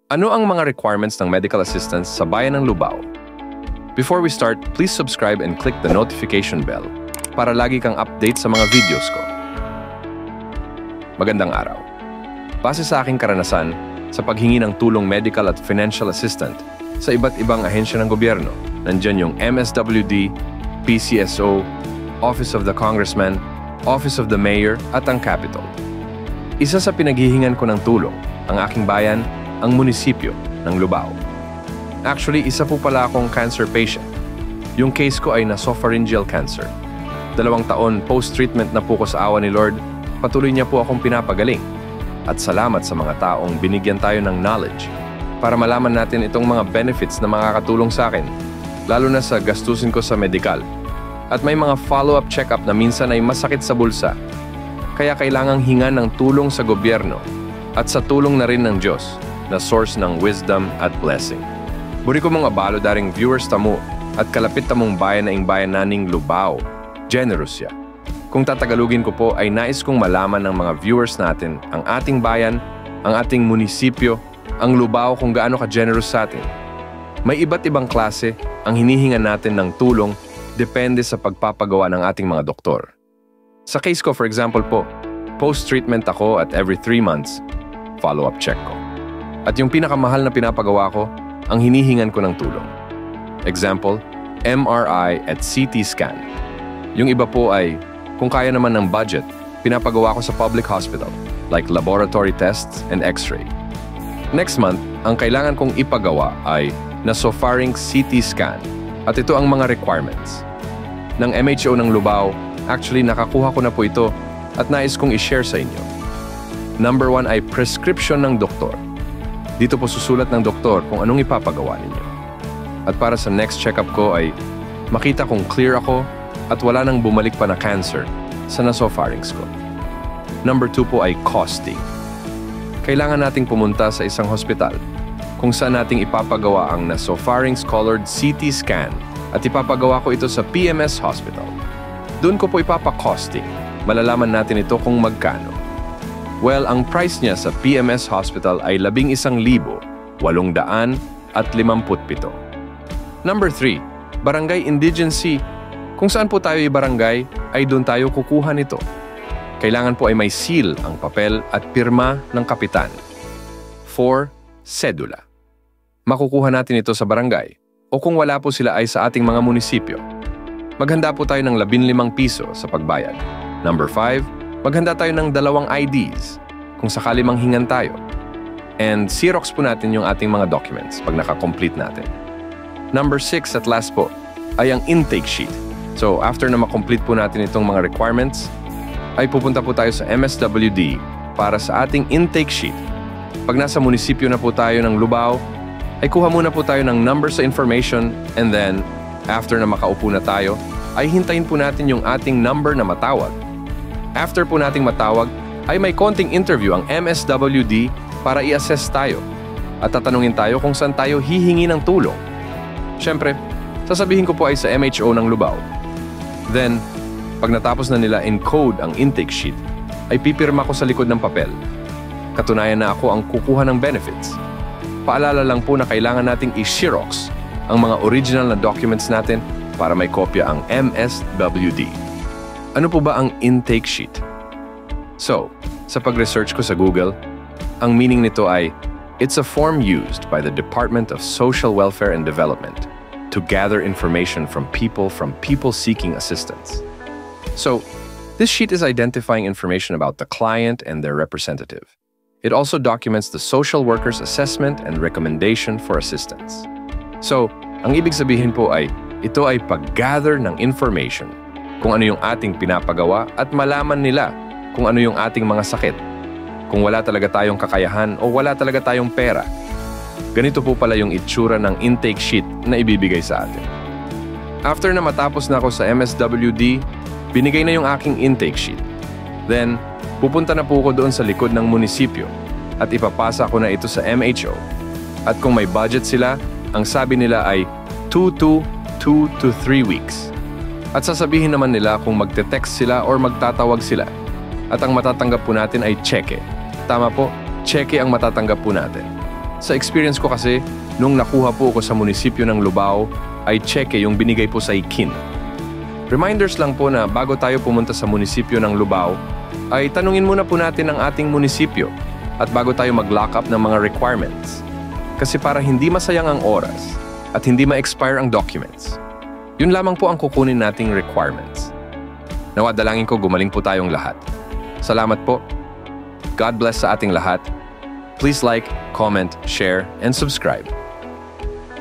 Ano ang mga requirements ng medical assistance sa Bayan ng Lubao? Before we start, please subscribe and click the notification bell para lagi kang update sa mga videos ko. Magandang araw. Base sa aking karanasan sa paghingi ng tulong medical at financial assistant sa iba't ibang ahensya ng gobyerno, nandyan yung MSWD, PCSO, Office of the Congressman, Office of the Mayor at ang Capitol. Isa sa pinaghihingan ko ng tulong, ang aking bayan, ang munisipyo ng Lubao. Actually, isa po pala akong cancer patient. Yung case ko ay nasopharyngeal cancer. 2 taon post-treatment na po ko sa awa ni Lord, patuloy niya po akong pinapagaling. At salamat sa mga taong binigyan tayo ng knowledge para malaman natin itong mga benefits na makakatulong sa akin, lalo na sa gastusin ko sa medikal. At may mga follow-up check-up na minsan ay masakit sa bulsa. Kaya kailangang hingan ng tulong sa gobyerno at sa tulong na rin ng Diyos na source ng wisdom at blessing. Buri ko mga balo daring viewers tamo at kalapit tamong bayan na ing bayan naning Lubao. Generous siya. Kung tatagalugin ko po ay nais kong malaman ng mga viewers natin ang ating bayan, ang ating munisipyo, ang Lubao kung gaano ka-generous sa atin. May iba't ibang klase ang hinihingan natin ng tulong depende sa pagpapagawa ng ating mga doktor. Sa case ko, for example po, post-treatment ako at every 3 months, follow-up check ko. At yung pinakamahal na pinapagawa ko, ang hinihingan ko ng tulong. Example, MRI at CT scan. Yung iba po ay, kung kaya naman ng budget, pinapagawa ko sa public hospital, like laboratory tests and x-ray. Next month, ang kailangan kong ipagawa ay nasopharynx CT scan. At ito ang mga requirements. Ng MHO ng Lubao, actually nakakuha ko na po ito at nais kong i-share sa inyo. Number 1 ay prescription ng doktor. Dito po susulat ng doktor kung anong ipapagawa ninyo. At para sa next check-up ko ay makita kong clear ako at wala nang bumalik pa na cancer sa nasopharynx ko. Number 2 po ay costing. Kailangan nating pumunta sa isang hospital kung saan nating ipapagawa ang nasopharynx-colored CT scan at ipapagawa ko ito sa PMS Hospital. Doon ko po ipapa-costing. Malalaman natin ito kung magkano. Well, ang price niya sa PMS Hospital ay 11,857. Number 3, barangay indigency. Kung saan po tayo i-barangay, ay doon tayo kukuha nito. Kailangan po ay may seal ang papel at pirma ng kapitan. 4, sedula. Makukuha natin ito sa barangay o kung wala po sila ay sa ating mga munisipyo. Maghanda po tayo ng 15 piso sa pagbayad. Number 5, maghanda tayo ng 2 IDs kung sakali manghingan tayo. And Xerox po natin yung ating mga documents pag nakakomplete natin. Number 6 at last po ay ang intake sheet. So after na makomplete po natin itong mga requirements, ay pupunta po tayo sa MSWD para sa ating intake sheet. Pag nasa munisipyo na po tayo ng Lubao, ay kuha muna po tayo ng number sa information and then, after na makaupo na tayo, ay hintayin po natin yung ating number na matawag. After po nating matawag, ay may konting interview ang MSWD para i-assess tayo at tatanungin tayo kung saan tayo hihingi ng tulong. Siyempre, sasabihin ko po ay sa MHO ng Lubao. Then, pag natapos na nila encode ang intake sheet, ay pipirma ko sa likod ng papel. Katunayan na ako ang kukuha ng benefits. Paalala lang po na kailangan nating i-Xerox ang mga original na documents natin para may kopya ang MSWD. Ano po ba ang intake sheet? So, sa pag-research ko sa Google, ang meaning nito ay, it's a form used by the Department of Social Welfare and Development to gather information from people seeking assistance. So, this sheet is identifying information about the client and their representative. It also documents the social worker's assessment and recommendation for assistance. So, ang ibig sabihin po ay, ito ay pag-gather ng information kung ano yung ating pinapagawa at malaman nila kung ano yung ating mga sakit. Kung wala talaga tayong kakayahan o wala talaga tayong pera. Ganito po pala yung itsura ng intake sheet na ibibigay sa atin. After na matapos na ako sa MSWD, binigay na yung aking intake sheet. Then, pupunta na po ko doon sa likod ng munisipyo at ipapasa ko na ito sa MHO. At kung may budget sila, ang sabi nila ay 2 to 3 weeks. At sasabihin naman nila kung magte-text sila or magtatawag sila. At ang matatanggap po natin ay cheque. Tama po, cheque ang matatanggap po natin. Sa experience ko kasi, nung nakuha po ako sa munisipyo ng Lubao, ay cheque yung binigay po sa ikin. Reminders lang po na bago tayo pumunta sa munisipyo ng Lubao, ay tanungin muna po natin ang ating munisipyo at bago tayo mag-lock up ng mga requirements. Kasi para hindi masayang ang oras at hindi ma-expire ang documents, yun lamang po ang kukunin nating requirements. Nawa dalangin ko gumaling po tayong lahat. Salamat po. God bless sa ating lahat. Please like, comment, share, and subscribe.